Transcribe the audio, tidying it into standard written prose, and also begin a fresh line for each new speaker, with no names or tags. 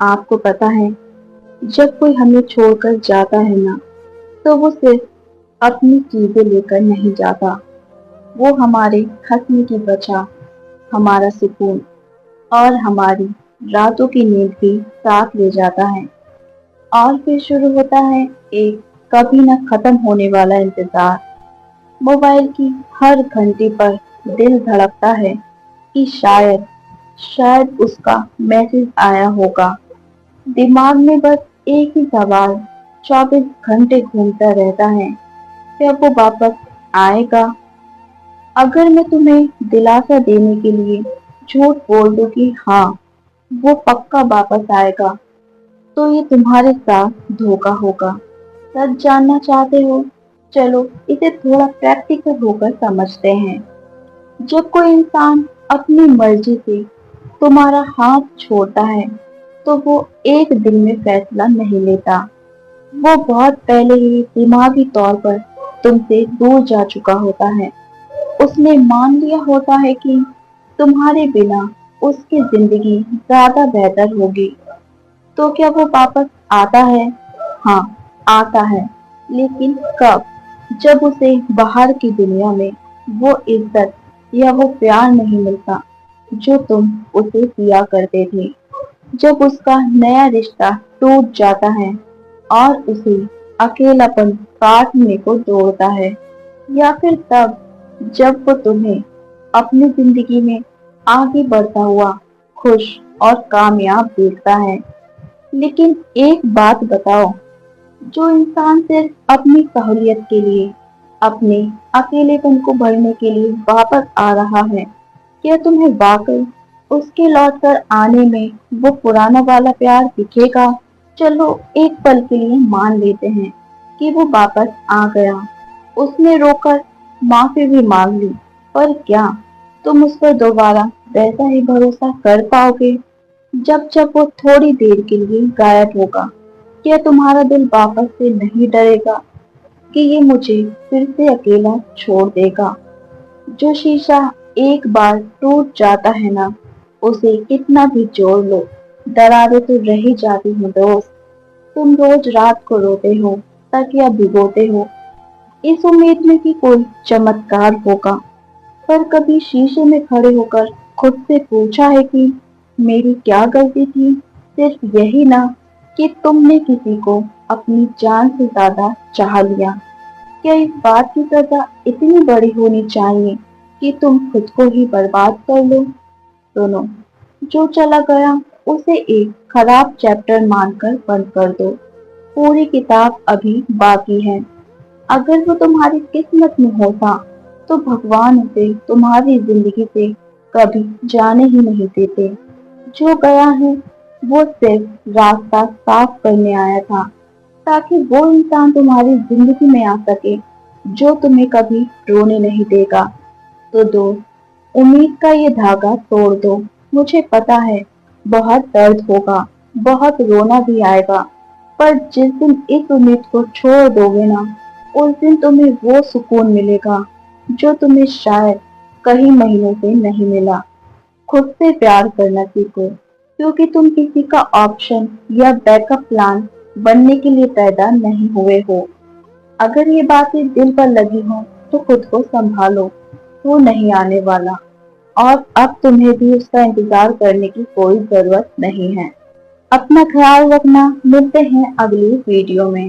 آپ کو پتا ہے جب کوئی ہمیں چھوڑ کر جاتا ہے نا تو وہ صرف اپنی چیزیں لے کر نہیں جاتا، وہ ہمارے ہنسنے کی وجہ، ہمارا سکون اور ہماری راتوں کی نیند بھی ساتھ لے جاتا ہے۔ اور پھر شروع ہوتا ہے ایک کبھی نہ ختم ہونے والا انتظار۔ موبائل کی ہر گھنٹی پر دل دھڑکتا ہے کہ شاید اس کا میسج آیا ہوگا۔ دماغ میں بس ایک ہی سوال 24 گھنٹے گھومتا رہتا ہے، کب وہ واپس آئے گا؟ اگر میں تمہیں دلاسا دینے کے لیے جھوٹ بول دوں کہ ہاں وہ پکا واپس آئے گا تو یہ تمہارے ساتھ دھوکا ہوگا۔ سچ جاننا چاہتے ہو؟ چلو اسے تھوڑا پریکٹیکل ہو کر سمجھتے ہیں۔ جب کوئی انسان اپنی مرضی سے تمہارا ہاتھ چھوڑتا ہے تو وہ ایک دن میں فیصلہ نہیں لیتا، وہ بہت پہلے ہی دماغی طور پر تم سے دور جا چکا ہوتا ہے۔ اس نے مان لیا ہوتا ہے کہ تمہارے بنا اس کی زندگی زیادہ بہتر ہوگی۔ تو کیا وہ واپس آتا ہے؟ ہاں آتا ہے، لیکن کب؟ جب اسے باہر کی دنیا میں وہ عزت یا وہ پیار نہیں ملتا جو تم اسے دیا کرتے تھے، جب اس کا نیا رشتہ ٹوٹ جاتا ہے اور اسے اکیلا پن کاٹنے کو دوڑتا ہے، یا پھر تب جب وہ تمہیں اپنی زندگی میں آگے بڑھتا ہوا خوش اور کامیاب دیکھتا ہے۔ لیکن ایک بات بتاؤ، جو انسان صرف اپنی سہولیت کے لیے، اپنے اکیلے پن کو بھرنے کے لیے واپس آ رہا ہے، کیا تمہیں واقعی اس کے لوٹ کر آنے میں وہ پرانا والا پیار دکھے گا؟ چلو ایک پل کے لیے مان لیتے ہیں کہ وہ واپس آ گیا، اس نے رو کر معافی بھی مانگ لی، پر کیا تم اس پر دوبارہ ویسا ہی بھروسہ کر پاؤ گے جب وہ تھوڑی دیر کے لیے غائب ہوگا؟ کیا تمہارا دل واپس سے نہیں ڈرے گا کہ یہ مجھے پھر سے اکیلا چھوڑ دے گا؟ جو شیشہ ایک بار ٹوٹ جاتا ہے نا، اسے کتنا بھی جوڑ لو، دراڑیں تو رہ ہی جاتی ہیں دوست۔ تم روز رات کو روتے ہو، تکیا بھگوتے ہو، اس امید میں کہ کوئی چمتکار ہوگا، پر کبھی شیشے میں کھڑے ہو کر خود سے پوچھا ہے کہ میری کیا غلطی تھی؟ صرف یہی نہ کہ تم نے کسی کو اپنی جان سے زیادہ چاہ لیا۔ کیا اس بات کی سزا اتنی بڑی ہونی چاہیے کہ تم خود کو ہی برباد کر لو؟ سنو، جو چلا گیا اسے ایک خراب چیپٹر مان کر بند کر دو، پوری کتاب ابھی باقی ہے۔ اگر وہ تمہاری قسمت میں ہوتا تو بھگوان اسے تمہاری زندگی سے کبھی جانے ہی نہیں دیتے۔ جو گیا ہے وہ صرف راستہ صاف کرنے آیا تھا، تاکہ وہ انسان تمہاری زندگی میں آ سکے جو تمہیں کبھی رونے نہیں دے گا۔ تو دوست، امید کا یہ دھاگا توڑ دو۔ مجھے پتا ہے بہت درد ہوگا، بہت رونا بھی آئے گا، پر جس دن اس امید کو چھوڑ دو گے نا، اس دن تمہیں وہ سکون ملے گا جو تمہیں شاید کئی مہینوں سے نہیں ملا۔ خود سے پیار کرنا سیکھو، کیونکہ تم کسی کا آپشن یا بیک اپ پلان بننے کے لیے پیدا نہیں ہوئے ہو۔ اگر یہ باتیں دل پر لگی ہوں تو خود کو سنبھالو، وہ نہیں آنے والا، اور اب تمہیں بھی اس کا انتظار کرنے کی کوئی ضرورت نہیں ہے۔ اپنا خیال رکھنا، ملتے ہیں اگلی ویڈیو میں۔